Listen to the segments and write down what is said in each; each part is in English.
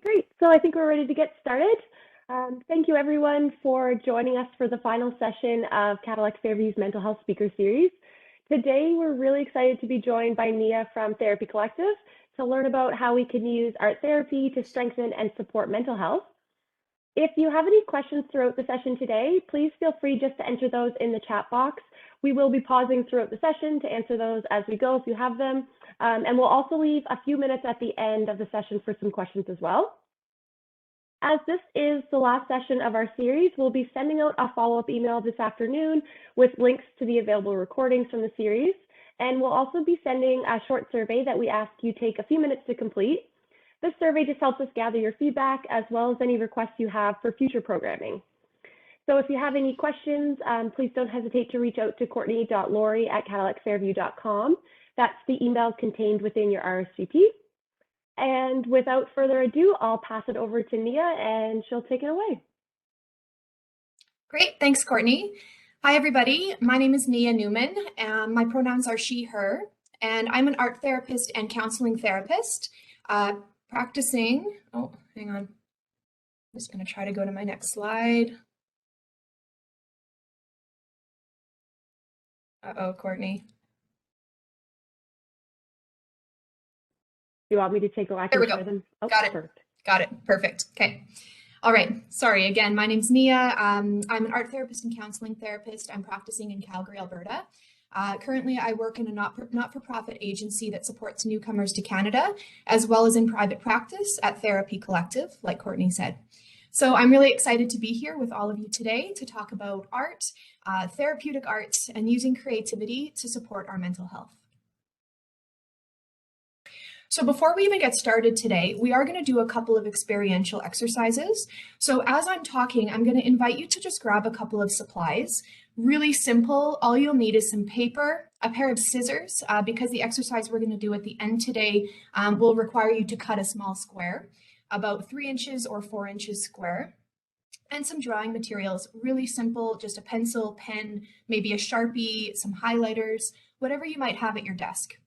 Great. So I think we're ready to get started. Thank you everyone for joining us for the final session of Cadillac Fairview's Mental Health Speaker Series. Today, we're really excited to be joined by Nia from Therapy Collective to learn about how we can use art therapy to strengthen and support mental health. If you have any questions throughout the session today, please feel free just to enter those in the chat box. We will be pausing throughout the session to answer those as we go if you have them. And we'll also leave a few minutes at the end of the session for some questions as well. As this is the last session of our series, we'll be sending out a follow-up email this afternoon with links to the available recordings from the series. And we'll also be sending a short survey that we ask you take a few minutes to complete. This survey just helps us gather your feedback as well as any requests you have for future programming. So if you have any questions, please don't hesitate to reach out to courtney.laurie@cadillacfairview.com. That's the email contained within your RSVP. And without further ado, I'll pass it over to Nia and she'll take it away. Great, thanks, Courtney. Hi, everybody. My name is Nia Newman, and my pronouns are she, her, and I'm an art therapist and counseling therapist, practicing. Oh, hang on. I'm just going to try to go to my next slide. Uh-oh, Courtney. You want me to take a whack? There we go. Them? Oh, got it. Perfect. Got it. Perfect. Okay. All right. Sorry. Again, my name's Nia. I'm an art therapist and counseling therapist. I'm practicing in Calgary, Alberta. Currently, I work in a not-for-profit agency that supports newcomers to Canada, as well as in private practice at Therapy Collective, like Courtney said. So I'm really excited to be here with all of you today to talk about art, therapeutic art, and using creativity to support our mental health. So before we even get started today, we are going to do a couple of experiential exercises. So as I'm talking, I'm going to invite you to just grab a couple of supplies. Really simple. All you'll need is some paper, a pair of scissors, because the exercise we're going to do at the end today will require you to cut a small square, about 3 inches or 4 inches square, and some drawing materials. Really simple, just a pencil, pen, maybe a Sharpie, some highlighters, whatever you might have at your desk.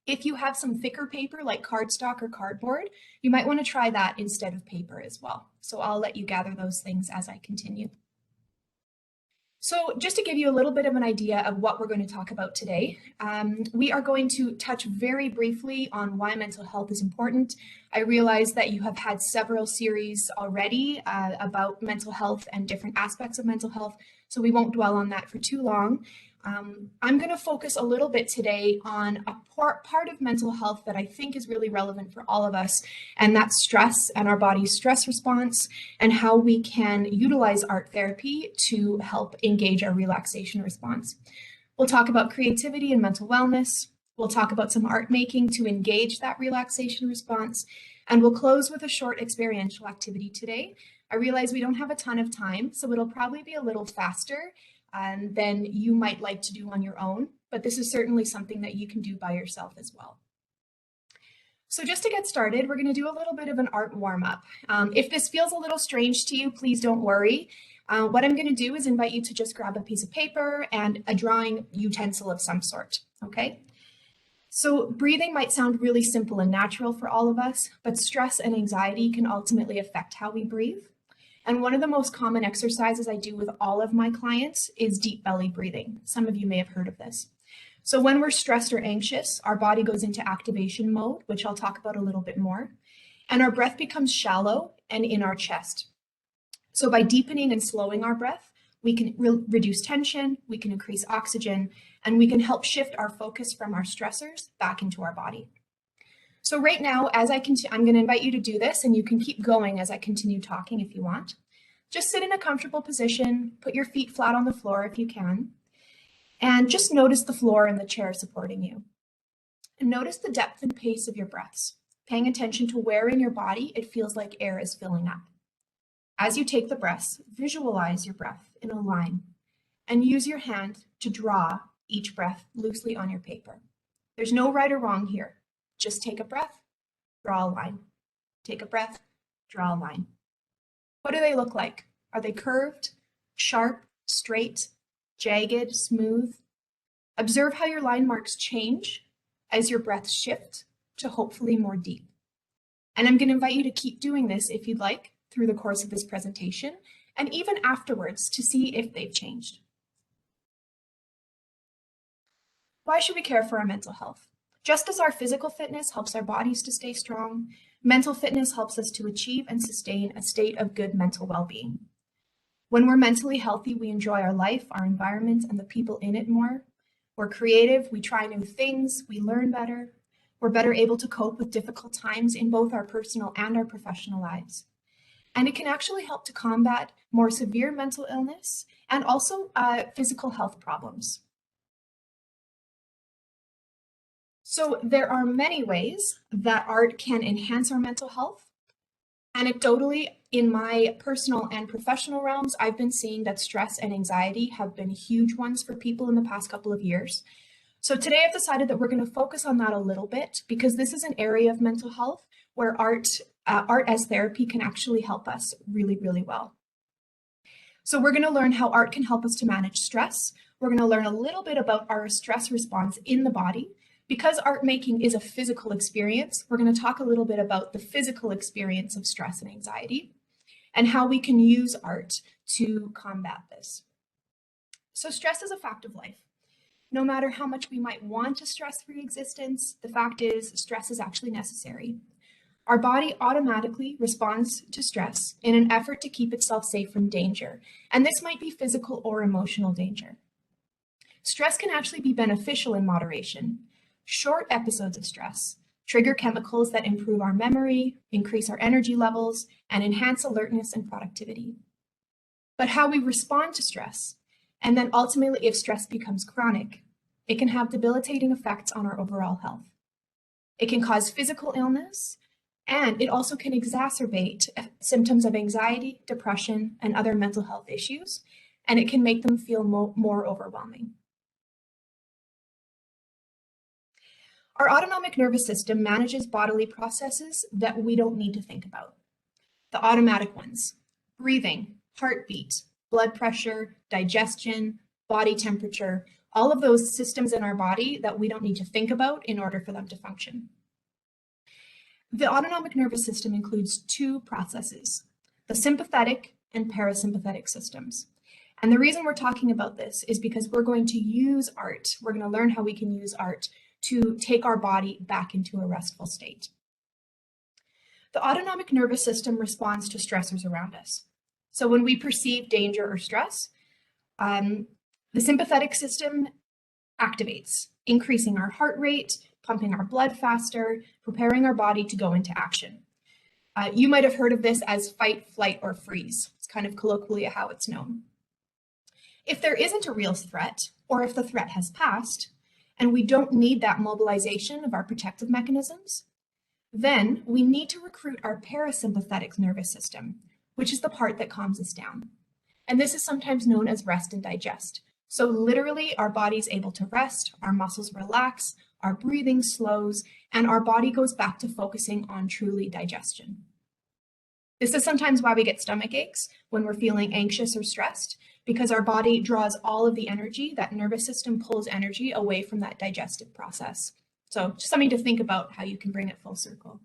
If you have some thicker paper like cardstock or cardboard, you might want to try that instead of paper as well. So I'll let you gather those things as I continue. So just to give you a little bit of an idea of what we're going to talk about today, we are going to touch very briefly on why mental health is important. I realize that you have had several series already about mental health and different aspects of mental health, so we won't dwell on that for too long. I'm going to focus a little bit today on a part of mental health that I think is really relevant for all of us, and that's stress and our body's stress response and how we can utilize art therapy to help engage our relaxation response. We'll talk about creativity and mental wellness. We'll talk about some art making to engage that relaxation response, and we'll close with a short experiential activity today. I realize we don't have a ton of time, so it'll probably be a little faster than you might like to do on your own, but this is certainly something that you can do by yourself as well. So just to get started, we're going to do a little bit of an art warm-up. If this feels a little strange to you, please don't worry. What I'm going to do is invite you to just grab a piece of paper and a drawing utensil of some sort, okay? So breathing might sound really simple and natural for all of us, but stress and anxiety can ultimately affect how we breathe. And one of the most common exercises I do with all of my clients is deep belly breathing. Some of you may have heard of this. So when we're stressed or anxious, our body goes into activation mode, which I'll talk about a little bit more, and our breath becomes shallow and in our chest. So by deepening and slowing our breath, we can reduce tension, we can increase oxygen, and we can help shift our focus from our stressors back into our body. So right now, as I'm going to invite you to do this, and you can keep going as I continue talking if you want. Just sit in a comfortable position, put your feet flat on the floor if you can, and just notice the floor and the chair supporting you. And notice the depth and pace of your breaths, paying attention to where in your body it feels like air is filling up. As you take the breaths, visualize your breath in a line, and use your hand to draw each breath loosely on your paper. There's no right or wrong here. Just take a breath, draw a line. Take a breath, draw a line. What do they look like? Are they curved, sharp, straight, jagged, smooth? Observe how your line marks change as your breaths shift to hopefully more deep. And I'm going to invite you to keep doing this if you'd like through the course of this presentation and even afterwards to see if they've changed. Why should we care for our mental health? Just as our physical fitness helps our bodies to stay strong, mental fitness helps us to achieve and sustain a state of good mental well-being. When we're mentally healthy, we enjoy our life, our environment, and the people in it more. We're creative, we try new things, we learn better. We're better able to cope with difficult times in both our personal and our professional lives. And it can actually help to combat more severe mental illness and also physical health problems. So there are many ways that art can enhance our mental health. Anecdotally, in my personal and professional realms, I've been seeing that stress and anxiety have been huge ones for people in the past couple of years. So today I've decided that we're going to focus on that a little bit because this is an area of mental health where art as therapy can actually help us really, really well. So we're going to learn how art can help us to manage stress. We're going to learn a little bit about our stress response in the body. Because art making is a physical experience, we're going to talk a little bit about the physical experience of stress and anxiety and how we can use art to combat this. So stress is a fact of life. No matter how much we might want a stress-free existence, the fact is stress is actually necessary. Our body automatically responds to stress in an effort to keep itself safe from danger, and this might be physical or emotional danger. Stress can actually be beneficial in moderation. Short episodes of stress trigger chemicals that improve our memory, increase our energy levels, and enhance alertness and productivity. But how we respond to stress, and then ultimately if stress becomes chronic, it can have debilitating effects on our overall health. It can cause physical illness, and it also can exacerbate symptoms of anxiety, depression, and other mental health issues, and it can make them feel more overwhelming. Our autonomic nervous system manages bodily processes that we don't need to think about. The automatic ones: breathing, heartbeat, blood pressure, digestion, body temperature, all of those systems in our body that we don't need to think about in order for them to function. The autonomic nervous system includes two processes, the sympathetic and parasympathetic systems. And the reason we're talking about this is because we're going to use art. We're going to learn how we can use art to take our body back into a restful state. The autonomic nervous system responds to stressors around us. So when we perceive danger or stress, the sympathetic system activates, increasing our heart rate, pumping our blood faster, preparing our body to go into action. You might have heard of this as fight, flight, or freeze. It's kind of colloquially how it's known. If there isn't a real threat, or if the threat has passed, and we don't need that mobilization of our protective mechanisms, then we need to recruit our parasympathetic nervous system, which is the part that calms us down. And this is sometimes known as rest and digest. So literally our body's able to rest, our muscles relax, our breathing slows, and our body goes back to focusing on truly digestion. This is sometimes why we get stomach aches when we're feeling anxious or stressed, because our body draws all of the energy, that nervous system pulls energy away from that digestive process. So just something to think about how you can bring it full circle.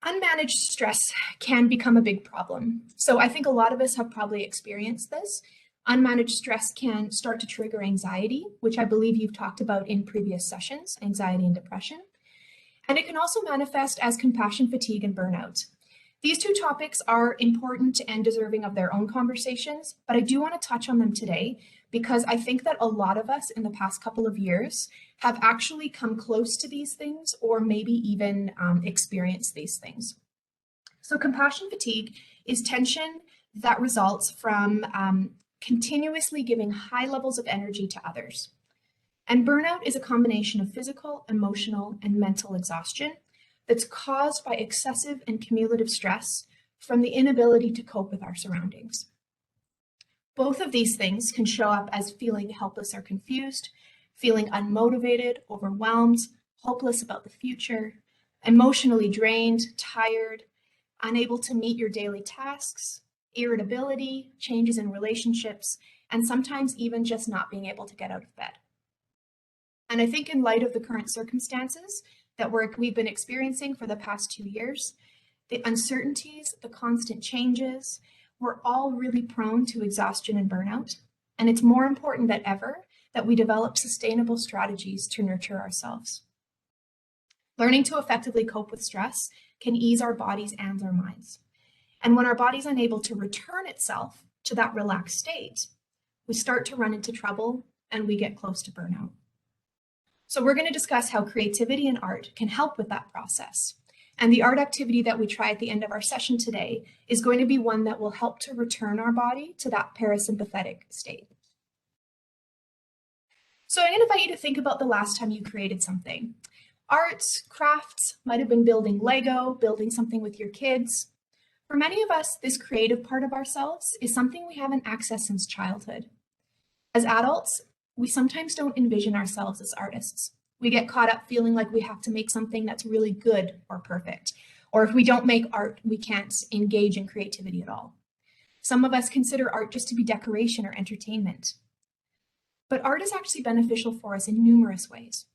Unmanaged stress can become a big problem. So I think a lot of us have probably experienced this. Unmanaged stress can start to trigger anxiety, which I believe you've talked about in previous sessions, anxiety and depression. And it can also manifest as compassion fatigue and burnout. These two topics are important and deserving of their own conversations, but I do want to touch on them today because I think that a lot of us in the past couple of years have actually come close to these things or maybe even experienced these things. So compassion fatigue is tension that results from continuously giving high levels of energy to others. And burnout is a combination of physical, emotional, and mental exhaustion that's caused by excessive and cumulative stress from the inability to cope with our surroundings. Both of these things can show up as feeling helpless or confused, feeling unmotivated, overwhelmed, hopeless about the future, emotionally drained, tired, unable to meet your daily tasks, irritability, changes in relationships, and sometimes even just not being able to get out of bed. And I think in light of the current circumstances that we've been experiencing for the past 2 years, the uncertainties, the constant changes, we're all really prone to exhaustion and burnout. And it's more important than ever that we develop sustainable strategies to nurture ourselves. Learning to effectively cope with stress can ease our bodies and our minds. And when our body's unable to return itself to that relaxed state, we start to run into trouble and we get close to burnout. So we're going to discuss how creativity and art can help with that process. And the art activity that we try at the end of our session today is going to be one that will help to return our body to that parasympathetic state. So I'm going to invite you to think about the last time you created something. Arts, crafts, might have been building Lego, building something with your kids. For many of us, this creative part of ourselves is something we haven't accessed since childhood. As adults, we sometimes don't envision ourselves as artists. We get caught up feeling like we have to make something that's really good or perfect. Or if we don't make art, we can't engage in creativity at all. Some of us consider art just to be decoration or entertainment. But art is actually beneficial for us in numerous ways.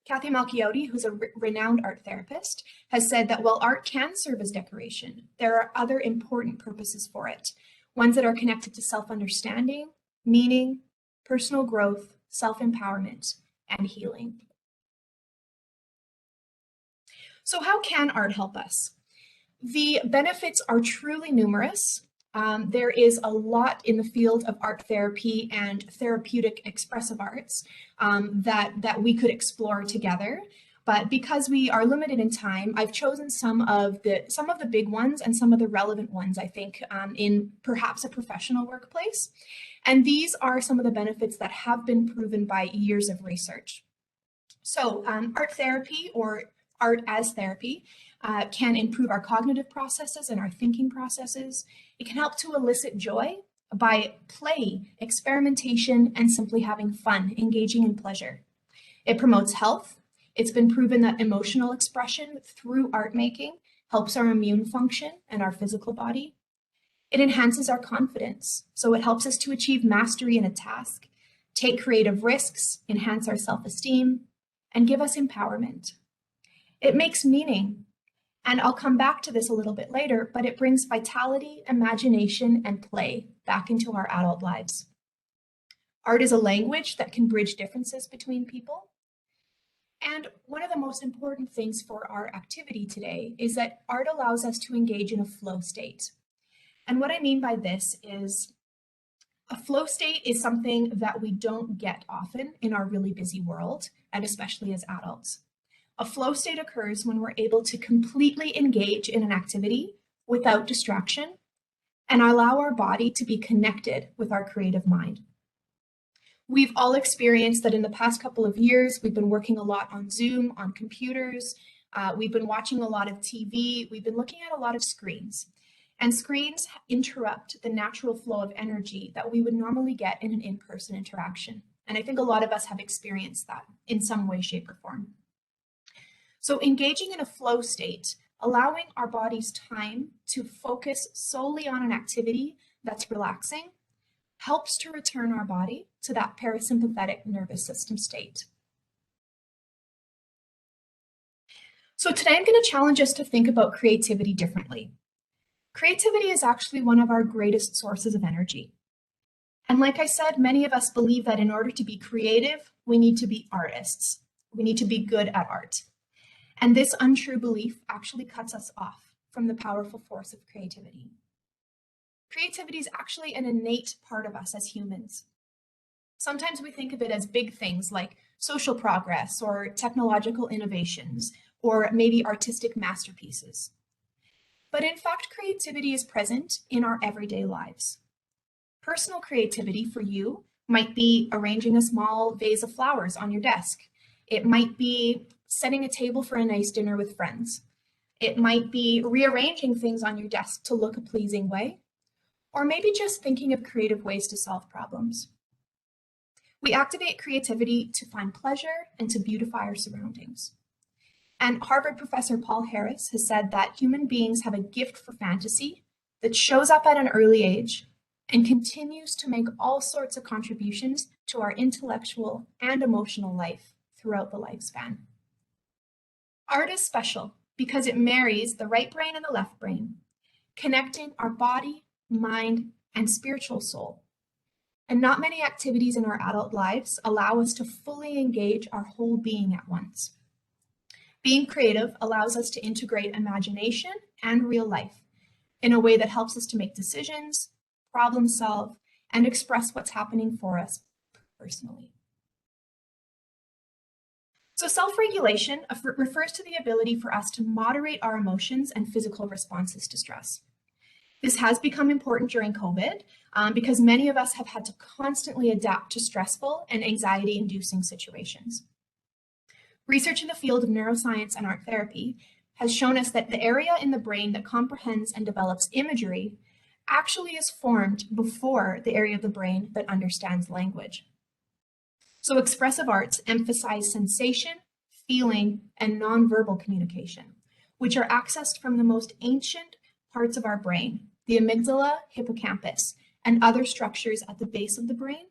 Kathy Malchiotti, who's a renowned art therapist, has said that while art can serve as decoration, there are other important purposes for it, ones that are connected to self-understanding, meaning, personal growth, self-empowerment, and healing. So how can art help us? The benefits are truly numerous. There is a lot in the field of art therapy and therapeutic expressive arts that we could explore together. But because we are limited in time, I've chosen some of the big ones and some of the relevant ones, I think, in perhaps a professional workplace. And these are some of the benefits that have been proven by years of research. So art therapy, or art as therapy, can improve our cognitive processes and our thinking processes. It can help to elicit joy by play, experimentation, and simply having fun, engaging in pleasure. It promotes health. It's been proven that emotional expression through art making helps our immune function and our physical body. It enhances our confidence, so it helps us to achieve mastery in a task, take creative risks, enhance our self-esteem, and give us empowerment. It makes meaning, and I'll come back to this a little bit later, but it brings vitality, imagination, and play back into our adult lives. Art is a language that can bridge differences between people. And one of the most important things for our activity today is that art allows us to engage in a flow state. And what I mean by this is a flow state is something that we don't get often in our really busy world, and especially as adults. A flow state occurs when we're able to completely engage in an activity without distraction and allow our body to be connected with our creative mind. We've all experienced that in the past couple of years, we've been working a lot on Zoom, on computers, we've been watching a lot of TV, we've been looking at a lot of screens. And screens interrupt the natural flow of energy that we would normally get in an in-person interaction. And I think a lot of us have experienced that in some way, shape, or form. So engaging in a flow state, allowing our body's time to focus solely on an activity that's relaxing, helps to return our body to that parasympathetic nervous system state. So today I'm going to challenge us to think about creativity differently. Creativity is actually one of our greatest sources of energy. And like I said, many of us believe that in order to be creative, we need to be artists. We need to be good at art. And this untrue belief actually cuts us off from the powerful force of creativity. Creativity is actually an innate part of us as humans. Sometimes we think of it as big things like social progress or technological innovations, or maybe artistic masterpieces. But in fact, creativity is present in our everyday lives. Personal creativity for you might be arranging a small vase of flowers on your desk. It might be setting a table for a nice dinner with friends. It might be rearranging things on your desk to look a pleasing way, or maybe just thinking of creative ways to solve problems. We activate creativity to find pleasure and to beautify our surroundings. And Harvard professor Paul Harris has said that human beings have a gift for fantasy that shows up at an early age and continues to make all sorts of contributions to our intellectual and emotional life throughout the lifespan. Art is special because it marries the right brain and the left brain, connecting our body, mind, and spiritual soul. And not many activities in our adult lives allow us to fully engage our whole being at once. Being creative allows us to integrate imagination and real life in a way that helps us to make decisions, problem solve, and express what's happening for us personally. So self-regulation refers to the ability for us to moderate our emotions and physical responses to stress. This has become important during COVID because many of us have had to constantly adapt to stressful and anxiety-inducing situations. Research in the field of neuroscience and art therapy has shown us that the area in the brain that comprehends and develops imagery actually is formed before the area of the brain that understands language. So expressive arts emphasize sensation, feeling, and nonverbal communication, which are accessed from the most ancient parts of our brain, the amygdala, hippocampus, and other structures at the base of the brain,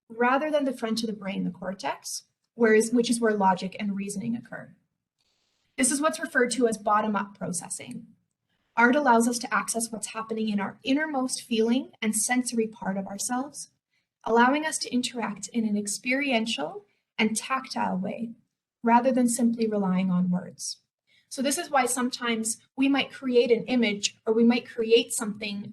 rather than the front of the brain, the cortex, which is where logic and reasoning occur. This is what's referred to as bottom-up processing. Art allows us to access what's happening in our innermost feeling and sensory part of ourselves, allowing us to interact in an experiential and tactile way, rather than simply relying on words. So this is why sometimes we might create an image or we might create something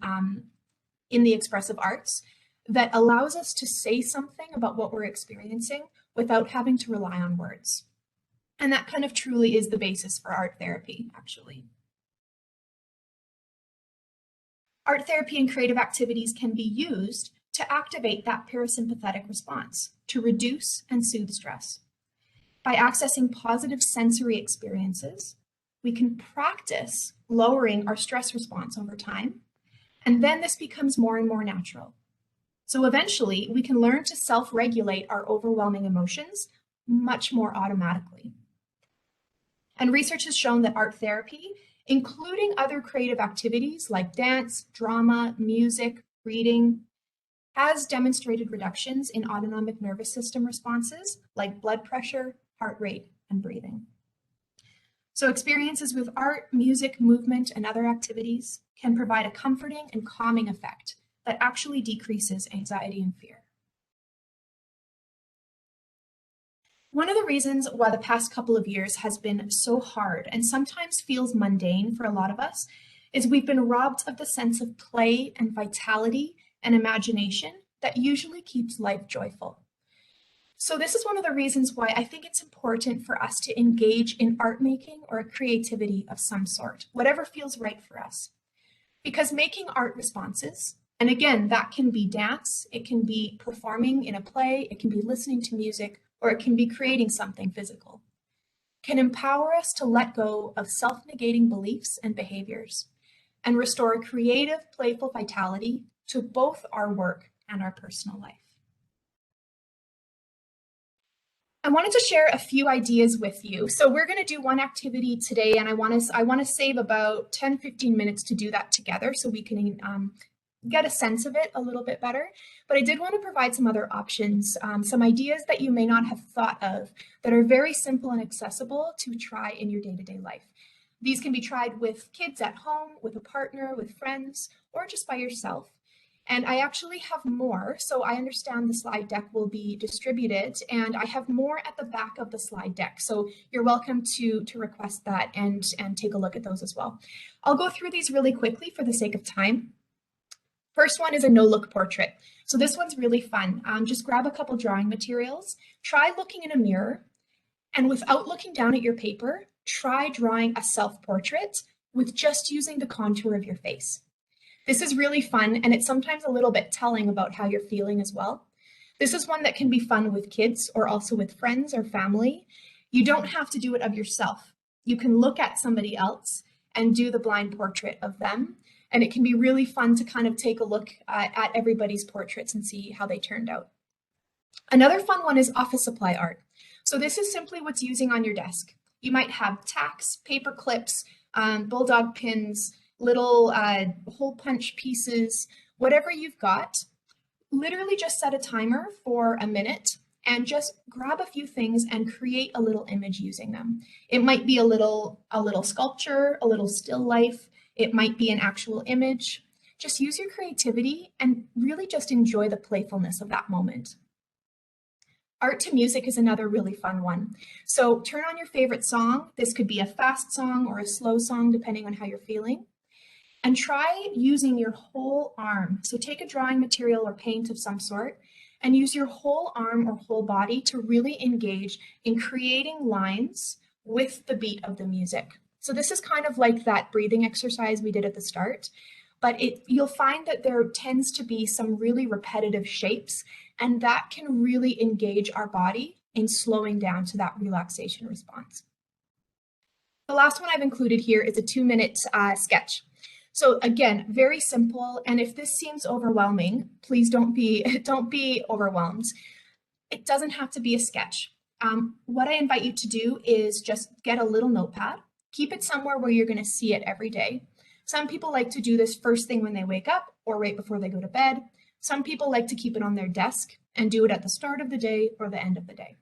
in the expressive arts that allows us to say something about what we're experiencing without having to rely on words. And that kind of truly is the basis for art therapy, actually. Art therapy and creative activities can be used to activate that parasympathetic response, to reduce and soothe stress. By accessing positive sensory experiences, we can practice lowering our stress response over time, and then this becomes more and more natural. So eventually, we can learn to self-regulate our overwhelming emotions much more automatically. And research has shown that art therapy, including other creative activities like dance, drama, music, reading, has demonstrated reductions in autonomic nervous system responses like blood pressure, heart rate, and breathing. So experiences with art, music, movement, and other activities can provide a comforting and calming effect that actually decreases anxiety and fear. One of the reasons why the past couple of years has been so hard and sometimes feels mundane for a lot of us is we've been robbed of the sense of play and vitality and imagination that usually keeps life joyful. So this is one of the reasons why I think it's important for us to engage in art making or creativity of some sort, whatever feels right for us. Because making art responses, and again, that can be dance, it can be performing in a play, it can be listening to music, or it can be creating something physical, can empower us to let go of self-negating beliefs and behaviors and restore creative, playful vitality to both our work and our personal life. I wanted to share a few ideas with you. So we're going to do one activity today, and I want to save about 10-15 minutes to do that together so we can get a sense of it a little bit better. But I did want to provide some other options, some ideas that you may not have thought of that are very simple and accessible to try in your day-to-day life. These can be tried with kids at home, with a partner, with friends, or just by yourself. And I actually have more, so I understand the slide deck will be distributed, and I have more at the back of the slide deck. So you're welcome to request that and take a look at those as well. I'll go through these really quickly for the sake of time. First one is a no-look portrait. So this one's really fun. Just grab a couple drawing materials, try looking in a mirror, and without looking down at your paper, try drawing a self-portrait with just using the contour of your face. This is really fun, and it's sometimes a little bit telling about how you're feeling as well. This is one that can be fun with kids or also with friends or family. You don't have to do it of yourself. You can look at somebody else and do the blind portrait of them, and it can be really fun to kind of take a look at everybody's portraits and see how they turned out. Another fun one is office supply art. So this is simply what's using on your desk. You might have tacks, paper clips, bulldog pins, little hole punch pieces, whatever you've got. literally just set a timer for a minute and just grab a few things and create a little image using them. It might be a little sculpture, a little still life. It might be an actual image. Just use your creativity and really just enjoy the playfulness of that moment. Art to music is another really fun one. So turn on your favorite song. This could be a fast song or a slow song, depending on how you're feeling. And try using your whole arm. So take a drawing material or paint of some sort and use your whole arm or whole body to really engage in creating lines with the beat of the music. So this is kind of like that breathing exercise we did at the start, but you'll find that there tends to be some really repetitive shapes, and that can really engage our body in slowing down to that relaxation response. The last one I've included here is a 2-minute sketch. So again, very simple. And if this seems overwhelming, please don't be overwhelmed. It doesn't have to be a sketch. What I invite you to do is just get a little notepad, keep it somewhere where you're going to see it every day. Some people like to do this first thing when they wake up or right before they go to bed. Some people like to keep it on their desk and do it at the start of the day or the end of the day.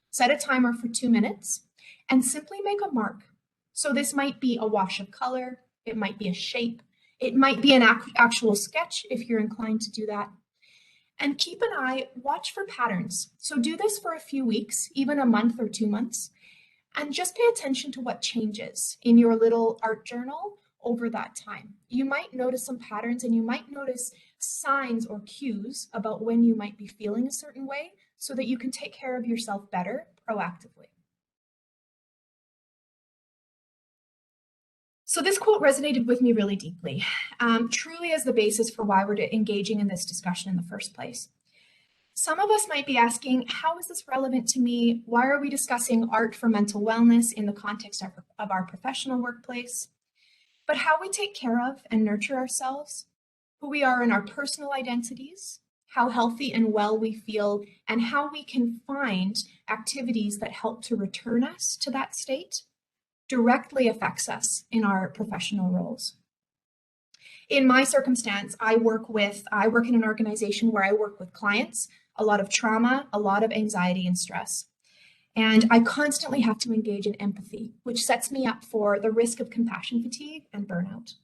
Set a timer for 2 minutes and simply make a mark. So this might be a wash of color. It might be a shape. It might be an actual sketch if you're inclined to do that. And keep an eye, watch for patterns. So do this for a few weeks, even a month or 2 months, and just pay attention to what changes in your little art journal over that time. You might notice some patterns, and you might notice signs or cues about when you might be feeling a certain way so that you can take care of yourself better proactively. So this quote resonated with me really deeply, truly as the basis for why we're engaging in this discussion in the first place. Some of us might be asking, how is this relevant to me? Why are we discussing art for mental wellness in the context of our professional workplace? But how we take care of and nurture ourselves, who we are in our personal identities, how healthy and well we feel, and how we can find activities that help to return us to that state directly affects us in our professional roles. In my circumstance, I work in an organization where I work with clients, a lot of trauma, a lot of anxiety and stress. And I constantly have to engage in empathy, which sets me up for the risk of compassion fatigue and burnout.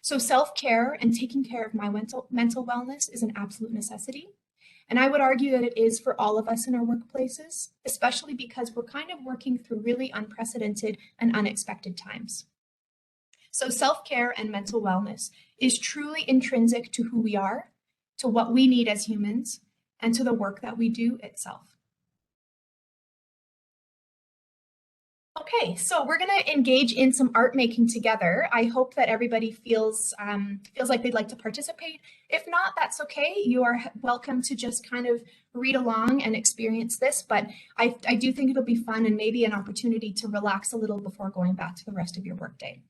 So self-care and taking care of my mental wellness is an absolute necessity. And I would argue that it is for all of us in our workplaces, especially because we're kind of working through really unprecedented and unexpected times. So self-care and mental wellness is truly intrinsic to who we are, to what we need as humans, and to the work that we do itself. Okay, so we're going to engage in some art making together. I hope that everybody feels like they'd like to participate. If not, that's okay. You are welcome to just kind of read along and experience this, but I do think it'll be fun and maybe an opportunity to relax a little before going back to the rest of your workday.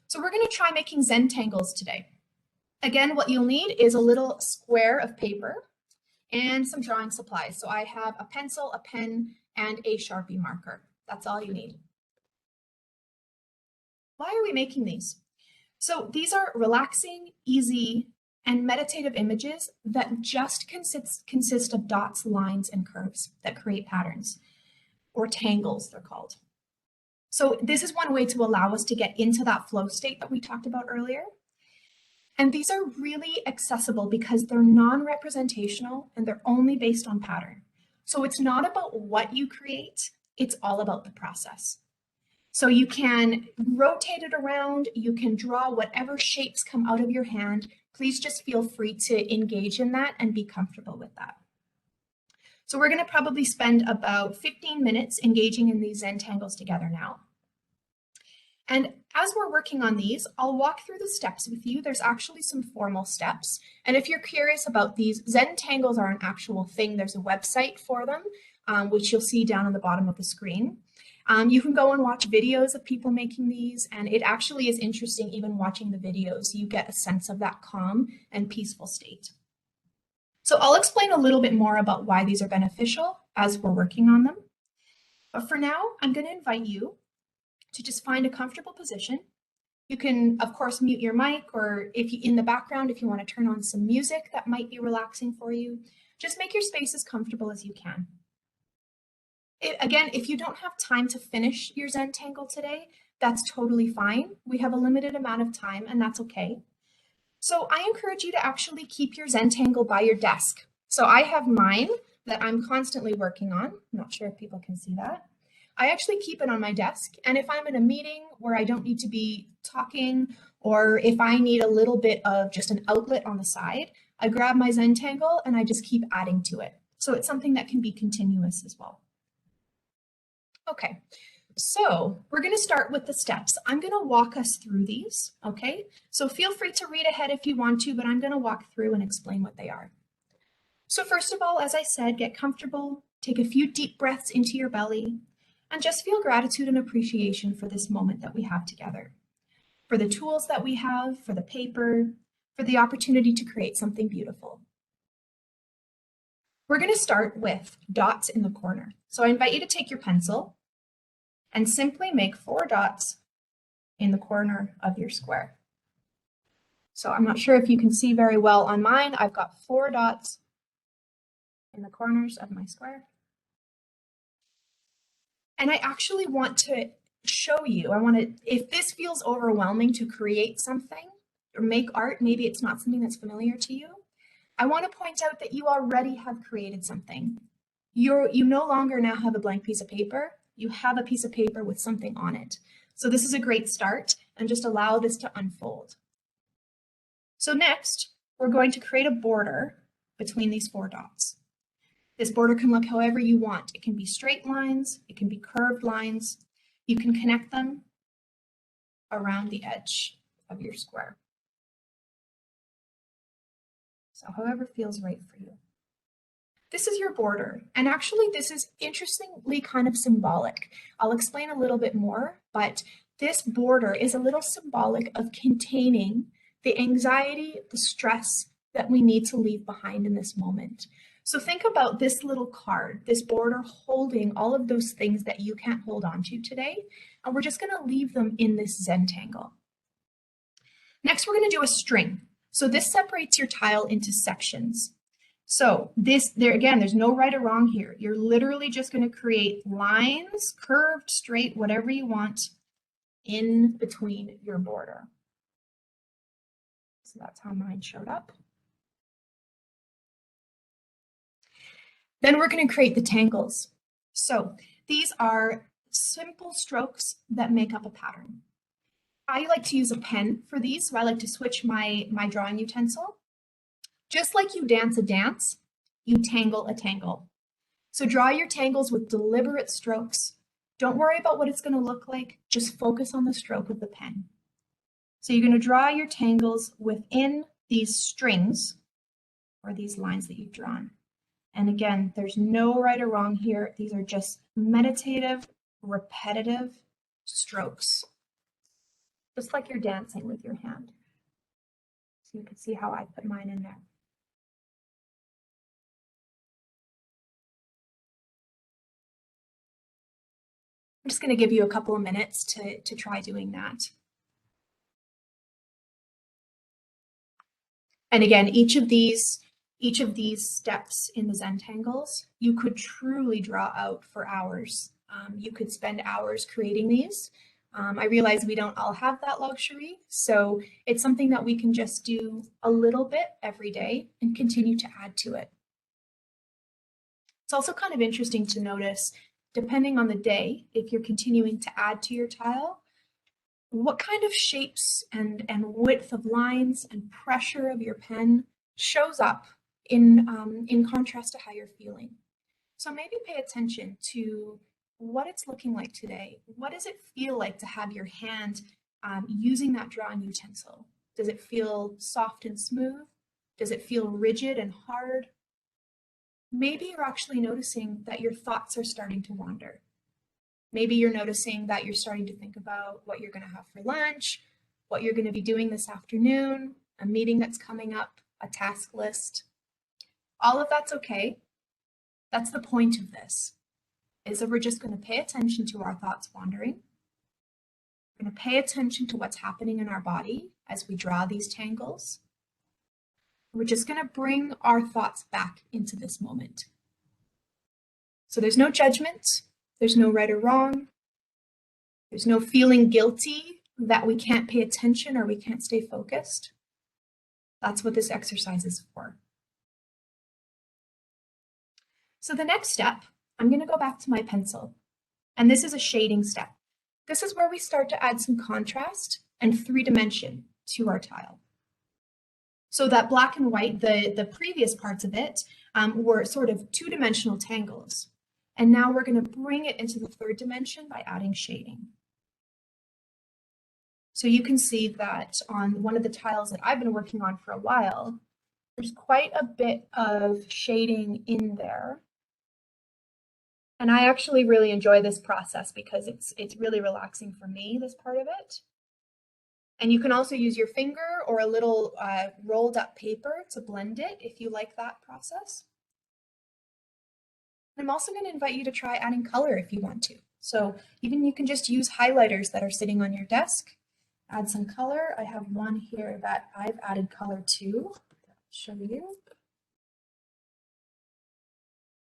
So we're going to try making Zentangles today. Again, what you'll need is a little square of paper and some drawing supplies. So I have a pencil, a pen, and a Sharpie marker. That's all you need. Why are we making these? So these are relaxing, easy, and meditative images that just consist of dots, lines, and curves that create patterns, or tangles, they're called. So this is one way to allow us to get into that flow state that we talked about earlier. And these are really accessible because they're non-representational and they're only based on pattern. So it's not about what you create, it's all about the process. So you can rotate it around, you can draw whatever shapes come out of your hand. Please just feel free to engage in that and be comfortable with that. So we're going to probably spend about 15 minutes engaging in these Zentangles together now. And as we're working on these, I'll walk through the steps with you. There's actually some formal steps. And if you're curious about these, Zentangles are an actual thing. There's a website for them, which you'll see down on the bottom of the screen. You can go and watch videos of people making these, and it actually is interesting even watching the videos. You get a sense of that calm and peaceful state. So I'll explain a little bit more about why these are beneficial as we're working on them. But for now, I'm going to invite you to just find a comfortable position. You can, of course, mute your mic, or if you in the background, if you want to turn on some music that might be relaxing for you. Just make your space as comfortable as you can. Again, if you don't have time to finish your Zentangle today, that's totally fine. We have a limited amount of time, and that's okay. So I encourage you to actually keep your Zentangle by your desk. So I have mine that I'm constantly working on. I'm not sure if people can see that. I actually keep it on my desk. And if I'm in a meeting where I don't need to be talking, or if I need a little bit of just an outlet on the side, I grab my Zentangle and I just keep adding to it. So it's something that can be continuous as well. Okay, so we're going to start with the steps. I'm going to walk us through these, okay? So feel free to read ahead if you want to, but I'm going to walk through and explain what they are. So first of all, as I said, get comfortable, take a few deep breaths into your belly, and just feel gratitude and appreciation for this moment that we have together, for the tools that we have, for the paper, for the opportunity to create something beautiful. We're going to start with dots in the corner. So I invite you to take your pencil and simply make 4 dots in the corner of your square. So I'm not sure if you can see very well on mine. I've got 4 dots in the corners of my square. And I actually want to show you, if this feels overwhelming to create something or make art, maybe it's not something that's familiar to you, I want to point out that you already have created something. You no longer now have a blank piece of paper. You have a piece of paper with something on it. So this is a great start, and just allow this to unfold. So next, we're going to create a border between these 4 dots. This border can look however you want. It can be straight lines, it can be curved lines. You can connect them around the edge of your square. So however feels right for you. This is your border, and actually this is interestingly kind of symbolic. I'll explain a little bit more, but this border is a little symbolic of containing the anxiety, the stress that we need to leave behind in this moment. So think about this little card, this border holding all of those things that you can't hold on to today, and we're just going to leave them in this Zentangle. Next, we're going to do a string. So this separates your tile into sections. So there's no right or wrong here. You're literally just going to create lines, curved, straight, whatever you want in between your border. So that's how mine showed up. Then we're going to create the tangles. So these are simple strokes that make up a pattern. I like to use a pen for these, so I like to switch my drawing utensil. Just like you dance a dance, you tangle a tangle. So draw your tangles with deliberate strokes. Don't worry about what it's going to look like, just focus on the stroke of the pen. So you're going to draw your tangles within these strings or these lines that you've drawn. And again, there's no right or wrong here. These are just meditative, repetitive strokes, just like you're dancing with your hand. So you can see how I put mine in there. I'm just going to give you a couple of minutes to try doing that. And again, each of these steps in the Zentangles, you could truly draw out for hours. You could spend hours creating these. I realize we don't all have that luxury, so it's something that we can just do a little bit every day and continue to add to it. It's also kind of interesting to notice, depending on the day, if you're continuing to add to your tile, what kind of shapes and width of lines and pressure of your pen shows up in contrast to how you're feeling. So maybe pay attention to what it's looking like today. What does it feel like to have your hand using that drawing utensil? Does it feel soft and smooth? Does it feel rigid and hard? Maybe you're actually noticing that your thoughts are starting to wander. Maybe you're noticing that you're starting to think about what you're going to have for lunch, what you're going to be doing this afternoon, a meeting that's coming up, a task list. All of that's okay. That's the point of this, is that we're just going to pay attention to our thoughts wandering. We're going to pay attention to what's happening in our body as we draw these tangles. We're just going to bring our thoughts back into this moment. So there's no judgment, there's no right or wrong, there's no feeling guilty that we can't pay attention or we can't stay focused. That's what this exercise is for. So the next step, I'm going to go back to my pencil, and this is a shading step. This is where we start to add some contrast and 3-dimension to our tile. So that black and white, the previous parts of it were sort of 2-dimensional tangles. And now we're going to bring it into the 3rd dimension by adding shading. So you can see that on one of the tiles that I've been working on for a while, there's quite a bit of shading in there. And I actually really enjoy this process because it's really relaxing for me, this part of it. And you can also use your finger or a little rolled up paper to blend it if you like that process. I'm also going to invite you to try adding color if you want to. So even you can just use highlighters that are sitting on your desk. Add some color. I have one here that I've added color to. I'll show you.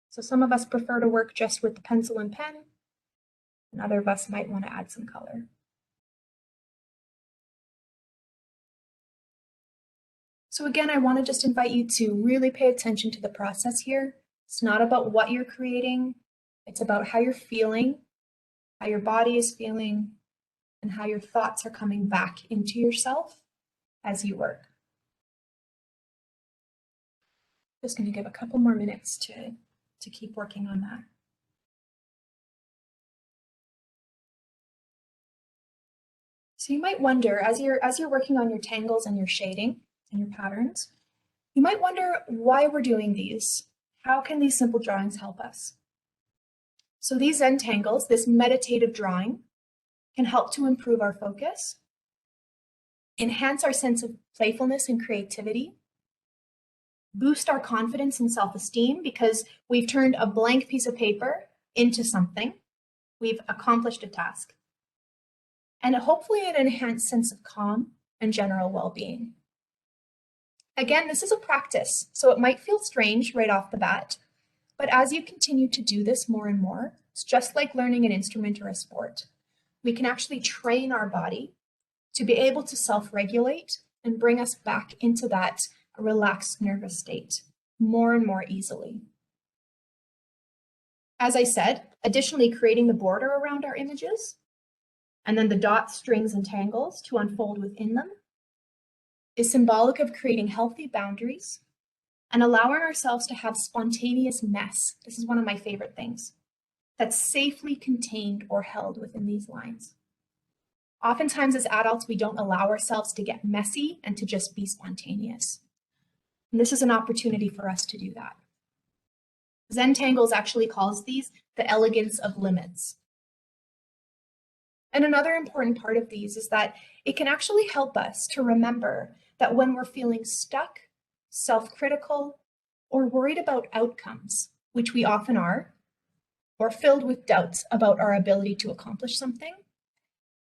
So some of us prefer to work just with the pencil and pen, and other of us might want to add some color. So again, I want to just invite you to really pay attention to the process here. It's not about what you're creating. It's about how you're feeling, how your body is feeling, and how your thoughts are coming back into yourself as you work. Just going to give a couple more minutes to keep working on that. So you might wonder, as you're working on your tangles and your shading and your patterns, you might wonder why we're doing these. How can these simple drawings help us? So these Zen tangles, this meditative drawing, can help to improve our focus, enhance our sense of playfulness and creativity, boost our confidence and self-esteem because we've turned a blank piece of paper into something. We've accomplished a task. And hopefully an enhanced sense of calm and general well-being. Again, this is a practice, so it might feel strange right off the bat, but as you continue to do this more and more, it's just like learning an instrument or a sport. We can actually train our body to be able to self-regulate and bring us back into that relaxed nervous state more and more easily. As I said, additionally creating the border around our images, and then the dots, strings, and tangles to unfold within them, is symbolic of creating healthy boundaries and allowing ourselves to have spontaneous mess. This is one of my favorite things, that's safely contained or held within these lines. Oftentimes as adults, we don't allow ourselves to get messy and to just be spontaneous. And this is an opportunity for us to do that. Zen Tangles actually calls these the elegance of limits. And another important part of these is that it can actually help us to remember that when we're feeling stuck, self-critical, or worried about outcomes, which we often are, or filled with doubts about our ability to accomplish something,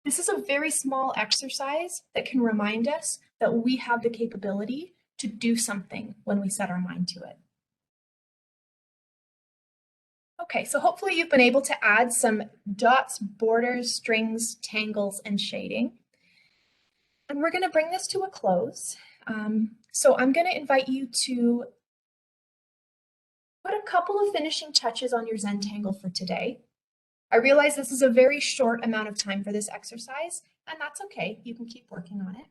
this is a very small exercise that can remind us that we have the capability to do something when we set our mind to it. Okay, so hopefully you've been able to add some dots, borders, strings, tangles, and shading. And we're going to bring this to a close. So I'm going to invite you to put a couple of finishing touches on your Zen tangle for today. I realize this is a very short amount of time for this exercise, and that's okay. You can keep working on it.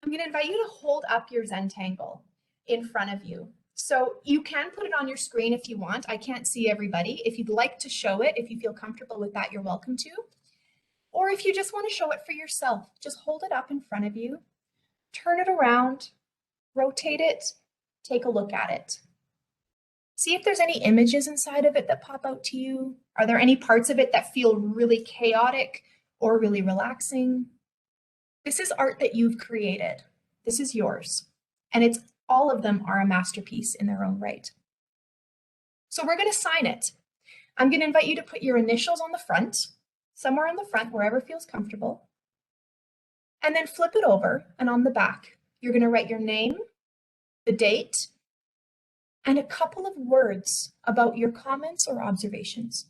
I'm going to invite you to hold up your Zen tangle in front of you. So you can put it on your screen if you want. I can't see everybody. If you'd like to show it, if you feel comfortable with that, you're welcome to. Or if you just want to show it for yourself, just hold it up in front of you, turn it around, rotate it, take a look at it. See if there's any images inside of it that pop out to you. Are there any parts of it that feel really chaotic or really relaxing? This is art that you've created. This is yours. And all of them are a masterpiece in their own right. So we're going to sign it. I'm going to invite you to put your initials on the front. somewhere on the front, wherever feels comfortable. And then flip it over, and on the back, you're going to write your name, the date, and a couple of words about your comments or observations.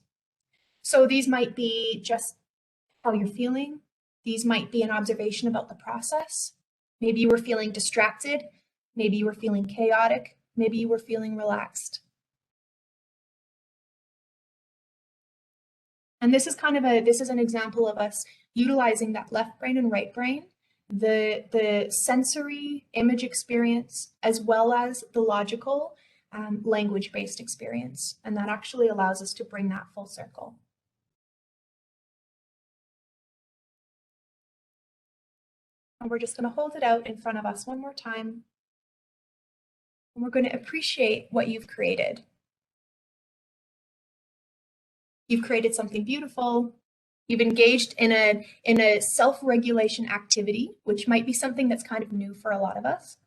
So these might be just how you're feeling. These might be an observation about the process. Maybe you were feeling distracted. Maybe you were feeling chaotic. Maybe you were feeling relaxed. And this is an example of us utilizing that left brain and right brain, the sensory image experience, as well as the logical language-based experience. And that actually allows us to bring that full circle. And we're just going to hold it out in front of us one more time. And we're going to appreciate what you've created. You've created something beautiful. You've engaged in a self-regulation activity, which might be something that's kind of new for a lot of us.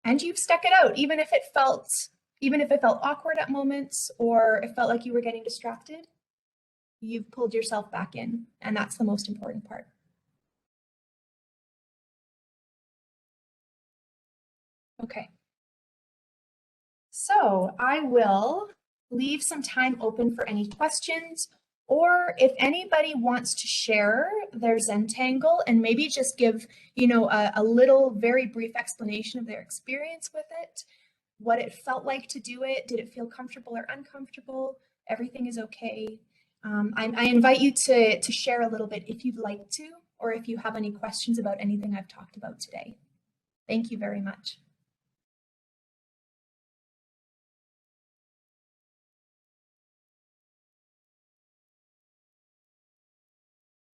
And you've stuck it out, even if it felt awkward at moments, or it felt like you were getting distracted. You've pulled yourself back in, and that's the most important part. Okay. So I will leave some time open for any questions, or if anybody wants to share their Zentangle and maybe just give, a little very brief explanation of their experience with it, what it felt like to do it, did it feel comfortable or uncomfortable? Everything is okay. I invite you to share a little bit if you'd like to, or if you have any questions about anything I've talked about today. Thank you very much.